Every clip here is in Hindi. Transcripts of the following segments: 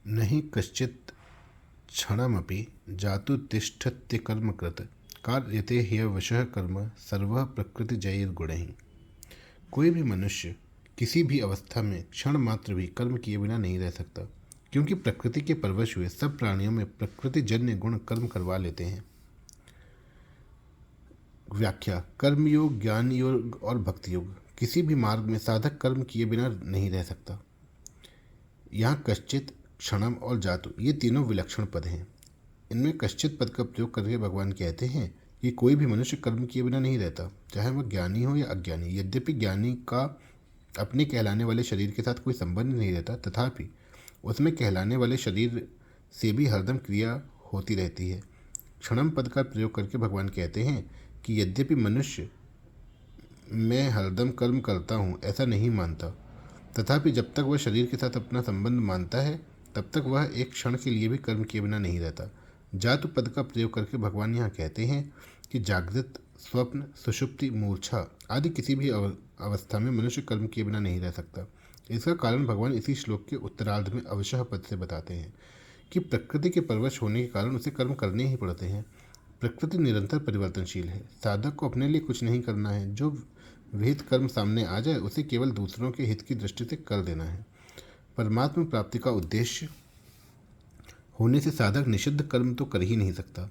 नहि कश्चित् क्षणमपि जातु तिष्ठत्यकर्मकृत् कार्यते ह्यवशः कर्म सर्वः प्रकृतिजैर्गुणैः। कोई भी मनुष्य किसी भी अवस्था में क्षण मात्र भी कर्म किए बिना नहीं रह सकता, क्योंकि प्रकृति के परवश हुए सब प्राणियों में प्रकृतिजन्य गुण कर्म करवा लेते हैं। व्याख्या: कर्मयोग, ज्ञान योग और भक्ति योग। किसी भी मार्ग में साधक कर्म किए बिना नहीं रह सकता। यहाँ कश्चित, क्षणम और जातु ये तीनों विलक्षण पद हैं। इनमें कश्चित पद का प्रयोग करके भगवान कहते हैं कि कोई भी मनुष्य कर्म किए बिना नहीं रहता, चाहे वह ज्ञानी हो या अज्ञानी। यद्यपि ज्ञानी का अपने कहलाने वाले शरीर के साथ कोई संबंध नहीं रहता, तथापि उसमें कहलाने वाले शरीर से भी हरदम क्रिया होती रहती है। क्षणम पद का प्रयोग करके भगवान कहते हैं कि यद्यपि मनुष्य मैं हरदम कर्म करता हूँ ऐसा नहीं मानता, तथापि जब तक वह शरीर के साथ अपना संबंध मानता है तब तक वह एक क्षण के लिए भी कर्म किए बिना नहीं रहता। जातु पद का प्रयोग करके भगवान यहाँ कहते हैं कि जागृत, स्वप्न, सुषुप्ति, मूर्छा आदि किसी भी अवस्था में मनुष्य कर्म किए बिना नहीं रह सकता। इसका कारण भगवान इसी श्लोक के उत्तरार्ध में अवशः पद से बताते हैं कि प्रकृति के परवश होने के कारण उसे कर्म करने ही पड़ते हैं। प्रकृति निरंतर परिवर्तनशील है। साधक को अपने लिए कुछ नहीं करना है। जो विहित कर्म सामने आ जाए उसे केवल दूसरों के हित की दृष्टि से कर देना है। परमात्मा प्राप्ति का उद्देश्य होने से साधक निषिद्ध कर्म तो कर ही नहीं सकता।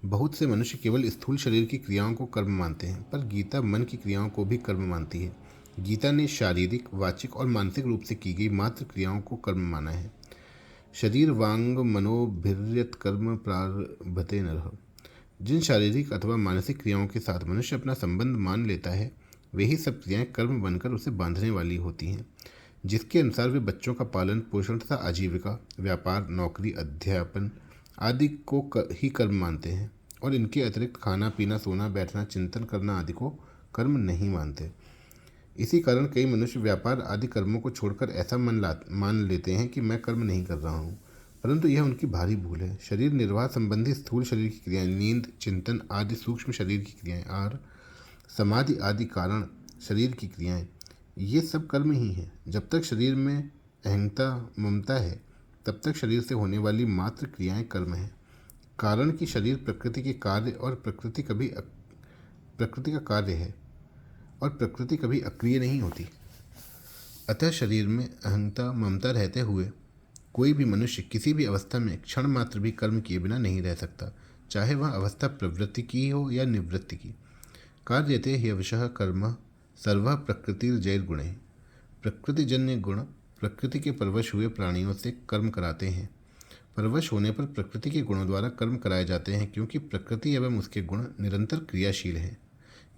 बहुत से मनुष्य केवल स्थूल शरीर की क्रियाओं को कर्म मानते हैं, पर गीता मन की क्रियाओं को भी कर्म मानती है। गीता ने शारीरिक, वाचिक और मानसिक रूप से की गई मात्र क्रियाओं को कर्म माना है। शरीर वांग मनोभिर्यत कर्म प्रारभते नरः। जिन शारीरिक अथवा मानसिक क्रियाओं के साथ मनुष्य अपना संबंध मान लेता है, वही सब क्रियाएं कर्म बनकर उसे बांधने वाली होती हैं, जिसके अनुसार वे बच्चों का पालन पोषण तथा आजीविका, व्यापार, नौकरी, अध्यापन आदि को ही कर्म मानते हैं, और इनके अतिरिक्त खाना पीना, सोना, बैठना, चिंतन करना आदि को कर्म नहीं मानते। इसी कारण कई मनुष्य व्यापार आदि कर्मों को छोड़कर ऐसा मान लेते हैं कि मैं कर्म नहीं कर रहा हूँ, परंतु यह उनकी भारी भूल है। शरीर निर्वाह संबंधी स्थूल शरीर की क्रियाएं, नींद, चिंतन आदि सूक्ष्म शरीर की क्रियाएं और समाधि आदि कारण शरीर की क्रियाएं, ये सब कर्म ही हैं। जब तक शरीर में अहंता, ममता है, तब तक शरीर से होने वाली मात्र क्रियाएं कर्म हैं। कारण कि शरीर प्रकृति के कार्य और प्रकृति का कार्य है, और प्रकृति कभी अक्रिय नहीं होती। अतः शरीर में अहंता, ममता रहते हुए कोई भी मनुष्य किसी भी अवस्था में क्षण मात्र भी कर्म किए बिना नहीं रह सकता, चाहे वह अवस्था प्रवृत्ति की हो या निवृत्ति की। कार्यते ह्यवशः कर्म सर्वः प्रकृतिर्जैर्गुणैः। प्रकृतिजन्य गुण प्रकृति के परवश हुए प्राणियों से कर्म कराते हैं। परवश होने पर प्रकृति के गुणों द्वारा कर्म कराए जाते हैं, क्योंकि प्रकृति एवं उसके गुण निरंतर क्रियाशील हैं।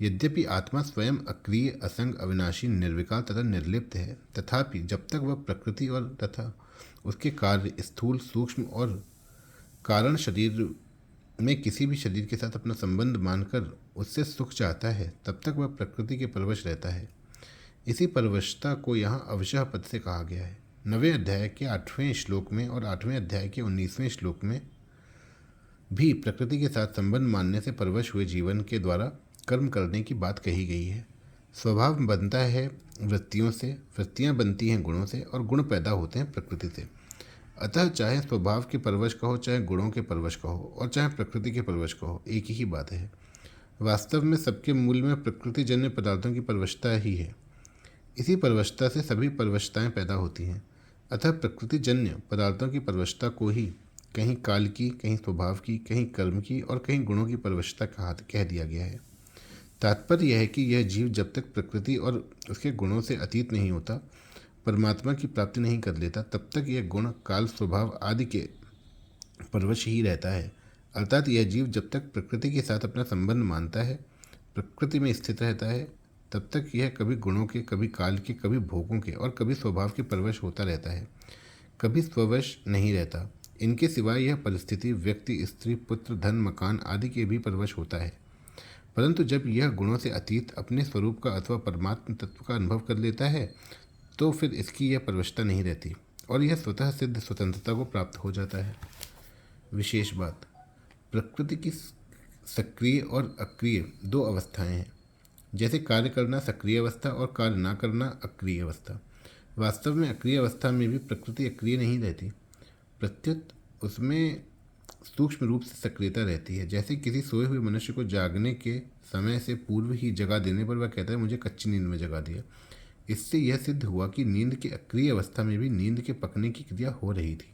यद्यपि आत्मा स्वयं अक्रिय, असंग, अविनाशी, निर्विकार तथा निर्लिप्त है, तथापि जब तक वह प्रकृति और तथा उसके कार्य, स्थूल, सूक्ष्म और कारण शरीर में किसी भी शरीर के साथ अपना संबंध मानकर उससे सुख चाहता है, तब तक वह प्रकृति के परवश रहता है। इसी परवशता को यहाँ अवशः पद से कहा गया है। 9वें अध्याय के 8वें श्लोक में और 8वें अध्याय के 19वें श्लोक में भी प्रकृति के साथ संबंध मानने से परवश हुए जीवन के द्वारा कर्म करने की बात कही गई है। स्वभाव बनता है वृत्तियों से, वृत्तियाँ बनती हैं गुणों से, और गुण पैदा होते हैं प्रकृति से। अतः चाहे स्वभाव के परवश कहो, चाहे गुणों के परवश कहो, और चाहे प्रकृति के परवश कहो, एक ही बात है। वास्तव में सबके मूल में प्रकृतिजन्य पदार्थों की परवशता ही है। इसी परवशता से सभी परवशताएं पैदा होती हैं। अतः प्रकृतिजन्य पदार्थों की परवशता को ही कहीं काल की, कहीं स्वभाव की, कहीं कर्म की और कहीं गुणों की परवशता कह दिया गया है। तात्पर्य यह है कि यह जीव जब तक प्रकृति और उसके गुणों से अतीत नहीं होता, परमात्मा की प्राप्ति नहीं कर लेता, तब तक यह गुण, काल, स्वभाव आदि के परवश ही रहता है। अर्थात यह जीव जब तक प्रकृति के साथ अपना संबंध मानता है, प्रकृति में स्थित रहता है, तब तक यह कभी गुणों के, कभी काल के, कभी भोगों के और कभी स्वभाव के परवश होता रहता है, कभी स्ववश नहीं रहता। इनके सिवाय यह परिस्थिति, व्यक्ति, स्त्री, पुत्र, धन, मकान आदि के भी परवश होता है। परंतु जब यह गुणों से अतीत अपने स्वरूप का अथवा परमात्म तत्व का अनुभव कर लेता है, तो फिर इसकी यह परवशता नहीं रहती और यह स्वतः सिद्ध स्वतंत्रता को प्राप्त हो जाता है। विशेष बात, प्रकृति की सक्रिय और अक्रिय दो अवस्थाएं हैं। जैसे कार्य करना सक्रिय अवस्था और कार्य ना करना अक्रिय अवस्था। वास्तव में अक्रिय अवस्था में भी प्रकृति अक्रिय नहीं रहती। प्रत्युत उसमें सूक्ष्म रूप से सक्रियता रहती है। जैसे किसी सोए हुए मनुष्य को जागने के समय से पूर्व ही जगा देने पर वह कहता है मुझे कच्ची नींद में जगा दिया। इससे यह सिद्ध हुआ कि नींद की अक्रिय अवस्था में भी नींद के पकने की क्रिया हो रही थी।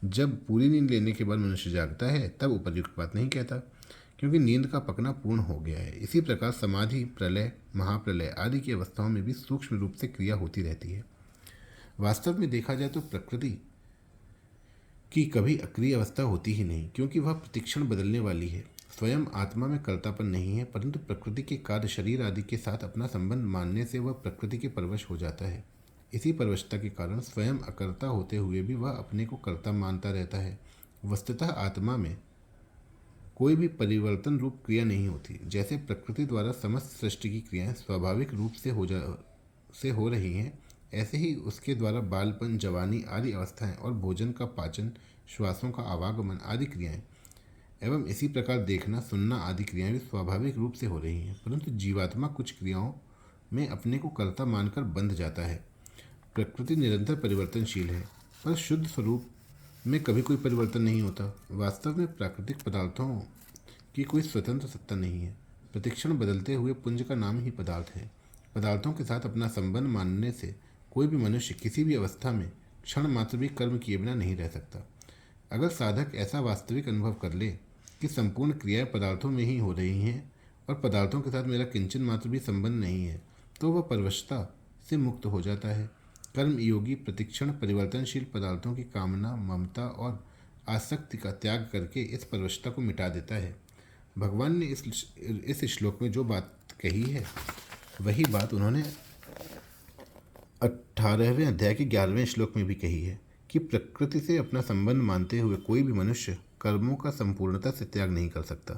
जब पूरी नींद लेने के बाद मनुष्य जागता है तब उपर्युक्त बात नहीं कहता, क्योंकि नींद का पकना पूर्ण हो गया है। इसी प्रकार समाधि, प्रलय, महाप्रलय आदि की अवस्थाओं में भी सूक्ष्म रूप से क्रिया होती रहती है। वास्तव में देखा जाए तो प्रकृति की कभी अक्रिय अवस्था होती ही नहीं, क्योंकि वह प्रतिक्षण बदलने वाली है। स्वयं आत्मा में कर्तापन नहीं है, परंतु प्रकृति के कार्य शरीर आदि के साथ अपना संबंध मानने से वह प्रकृति के परवश हो जाता है। इसी परवशता के कारण स्वयं अकर्ता होते हुए भी वह अपने को कर्ता मानता रहता है। वस्तुतः आत्मा में कोई भी परिवर्तन रूप क्रिया नहीं होती। जैसे प्रकृति द्वारा समस्त सृष्टि की क्रियाएं स्वाभाविक रूप से हो रही हैं, ऐसे ही उसके द्वारा बालपन, जवानी आदि अवस्थाएं और भोजन का पाचन, श्वासों का आवागमन आदि क्रियाएं एवं इसी प्रकार देखना, सुनना आदि क्रियाएं भी स्वाभाविक रूप से हो रही हैं। परंतु जीवात्मा कुछ क्रियाओं में अपने को कर्ता मानकर बंध जाता है। प्रकृति निरंतर परिवर्तनशील है, पर शुद्ध स्वरूप में कभी कोई परिवर्तन नहीं होता। वास्तव में प्राकृतिक पदार्थों की कोई स्वतंत्र सत्ता नहीं है। प्रतिक्षण बदलते हुए पुंज का नाम ही पदार्थ है। पदार्थों के साथ अपना संबंध मानने से कोई भी मनुष्य किसी भी अवस्था में क्षण मात्र भी कर्म किए बिना नहीं रह सकता। अगर साधक ऐसा वास्तविक अनुभव कर ले कि संपूर्ण क्रियाएं पदार्थों में ही हो रही हैं और पदार्थों के साथ मेरा किंचन मात्र भी संबंध नहीं है, तो वह परवशता से मुक्त हो जाता है। कर्म योगी प्रतिक्षण परिवर्तनशील पदार्थों की कामना, ममता और आसक्ति का त्याग करके इस परवशता को मिटा देता है। भगवान ने इस श्लोक में जो बात कही है वही बात उन्होंने 18वें अध्याय के 11वें श्लोक में भी कही है कि प्रकृति से अपना संबंध मानते हुए कोई भी मनुष्य कर्मों का संपूर्णता से त्याग नहीं कर सकता।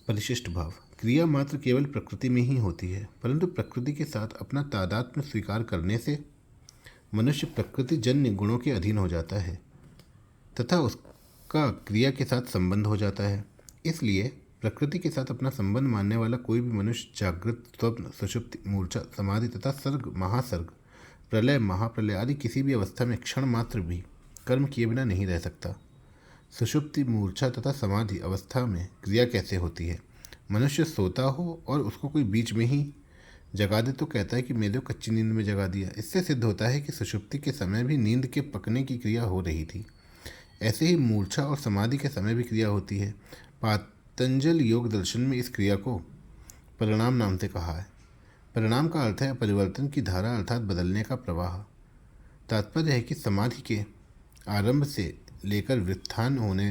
परिशिष्ट भाव, क्रिया मात्र केवल प्रकृति में ही होती है, परंतु प्रकृति के साथ अपना तादात्म्य स्वीकार करने से मनुष्य प्रकृति जन्य गुणों के अधीन हो जाता है तथा उसका क्रिया के साथ संबंध हो जाता है। इसलिए प्रकृति के साथ अपना संबंध मानने वाला कोई भी मनुष्य जागृत, स्वप्न, सुषुप्ति, मूर्छा, समाधि तथा सर्ग, महासर्ग, प्रलय, महाप्रलय आदि किसी भी अवस्था में क्षण मात्र भी कर्म किए बिना नहीं रह सकता। सुषुप्ति, मूर्छा तथा समाधि अवस्था में क्रिया कैसे होती है? मनुष्य सोता हो और उसको कोई बीच में ही जगा दे तो कहता है कि मेरे को कच्ची नींद में जगा दिया। इससे सिद्ध होता है कि सुषुप्ति के समय भी नींद के पकने की क्रिया हो रही थी। ऐसे ही मूर्छा और समाधि के समय भी क्रिया होती है। पातंजल योग दर्शन में इस क्रिया को परिणाम नाम से कहा है। परिणाम का अर्थ है परिवर्तन की धारा अर्थात बदलने का प्रवाह। तात्पर्य है कि समाधि के आरंभ से लेकर व्युत्थान होने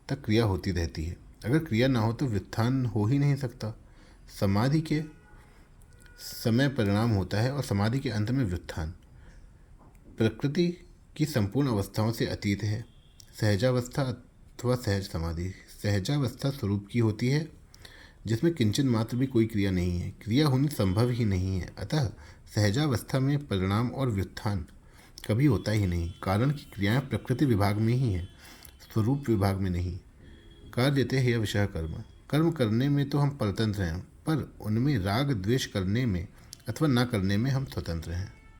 तक क्रिया होती रहती है। अगर क्रिया ना हो तो व्युत्थान हो ही नहीं सकता। समाधि के समय परिणाम होता है और समाधि के अंत में व्युत्थान। प्रकृति की संपूर्ण अवस्थाओं से अतीत है। सहजावस्था अथवा सहज समाधि सहजावस्था स्वरूप की होती है, जिसमें किंचन मात्र भी कोई क्रिया नहीं है। क्रिया होनी संभव ही नहीं है। अतः सहजावस्था में परिणाम और व्युत्थान कभी होता ही नहीं, कारण कि क्रियाएं प्रकृति विभाग में ही हैं, स्वरूप विभाग में नहीं। कार्यते ह्य विषय कर्म, कर्म करने में तो हम परतंत्र हैं, पर उनमें राग द्वेष करने में अथवा न करने में हम स्वतंत्र हैं।